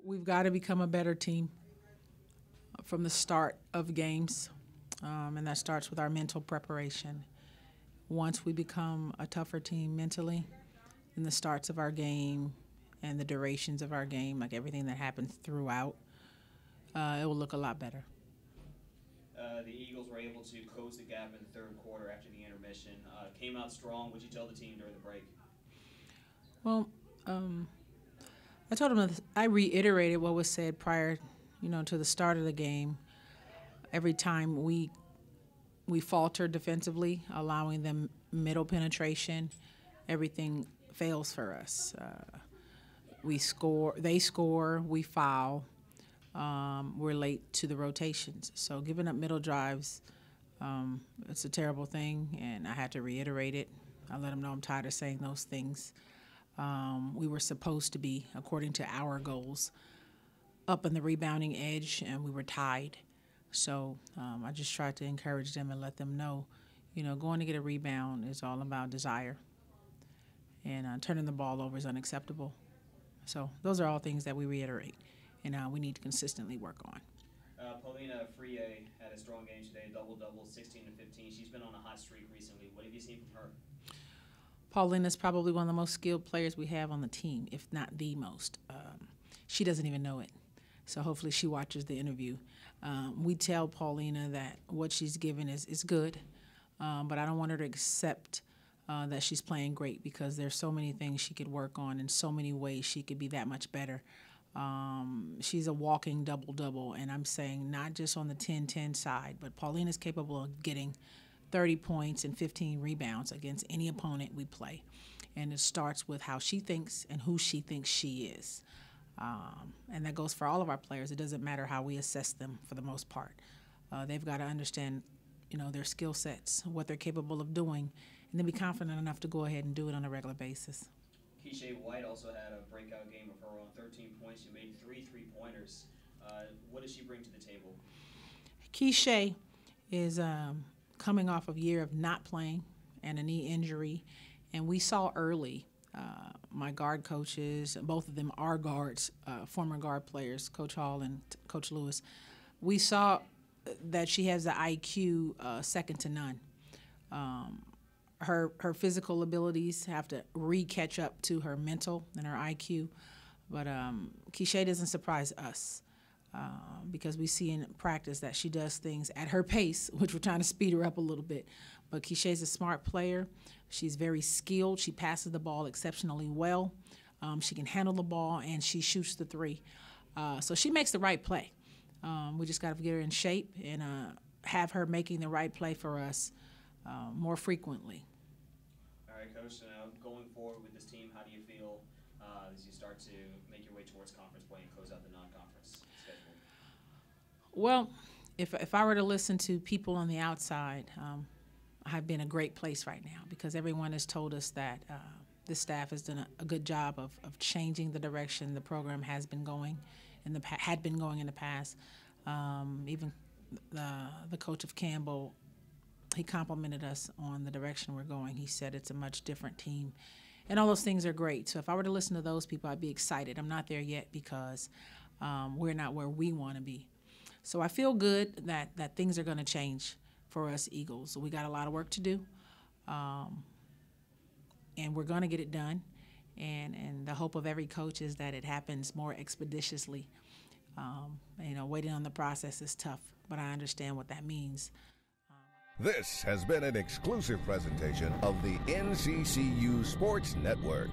We've got to become a better team from the start of games, and that starts with our mental preparation. Once we become a tougher team mentally, in the starts of our game and the durations of our game, like everything that happens throughout, it will look a lot better. The Eagles were able to close the gap in the third quarter after the intermission. Came out strong. What did you tell the team during the break? Well, I told them I reiterated what was said prior, to the start of the game. Every time we falter defensively, allowing them middle penetration, everything fails for us. We score, they score, we foul. We're late to the rotations. So giving up middle drives, it's a terrible thing, and I had to reiterate it. I let them know I'm tired of saying those things. We were supposed to be, according to our goals, up in the rebounding edge, and we were tied. So I just tried to encourage them and let them know, going to get a rebound is all about desire, and turning the ball over is unacceptable. So those are all things that we reiterate, and we need to consistently work on. Paulina Afriyie had a strong game today, double-double, 16 to 15. She's been on a hot streak recently. What have you seen from her? Paulina's probably one of the most skilled players we have on the team, if not the most. She doesn't even know it, so hopefully she watches the interview. We tell Paulina that what she's given is good, but I don't want her to accept that she's playing great, because there's so many things she could work on and so many ways she could be that much better. She's a walking double-double, and I'm saying not just on the 10-10 side, but Paulina's capable of getting 30 points and 15 rebounds against any opponent we play. And it starts with how she thinks and who she thinks she is. And that goes for all of our players. It doesn't matter how we assess them for the most part. They've got to understand, their skill sets, what they're capable of doing, and then be confident enough to go ahead and do it on a regular basis. Keyshae White also had a breakout game of her own, 13 points. She made 3 3-pointers. What does she bring to the table? Keyshae is coming off a year of not playing and a knee injury, and we saw early, my guard coaches, both of them are guards, former guard players, Coach Hall and Coach Lewis. We saw that she has the IQ second to none. Her physical abilities have to catch up to her mental and her IQ, but Keyshae doesn't surprise us. Because we see in practice that she does things at her pace, which we're trying to speed her up a little bit. But Keyshae's a smart player. She's very skilled. She passes the ball exceptionally well. She can handle the ball, and she shoots the three. So she makes the right play. We just got to get her in shape and have her making the right play for us more frequently. All right, Coach, going forward with this team, how do you feel as you start to make your way towards conference play and close out the non-conference schedule? Well, if I were to listen to people on the outside, I've been in a great place right now, because everyone has told us that this staff has done a good job of changing the direction the program has been going in the past. Even the coach of Campbell, he complimented us on the direction we're going. He said it's a much different team, and all those things are great. So if I were to listen to those people, I'd be excited. I'm not there yet, because we're not where we want to be. So I feel good that things are going to change for us Eagles. We got a lot of work to do, and we're going to get it done. And the hope of every coach is that it happens more expeditiously. Waiting on the process is tough, but I understand what that means. This has been an exclusive presentation of the NCCU Sports Network.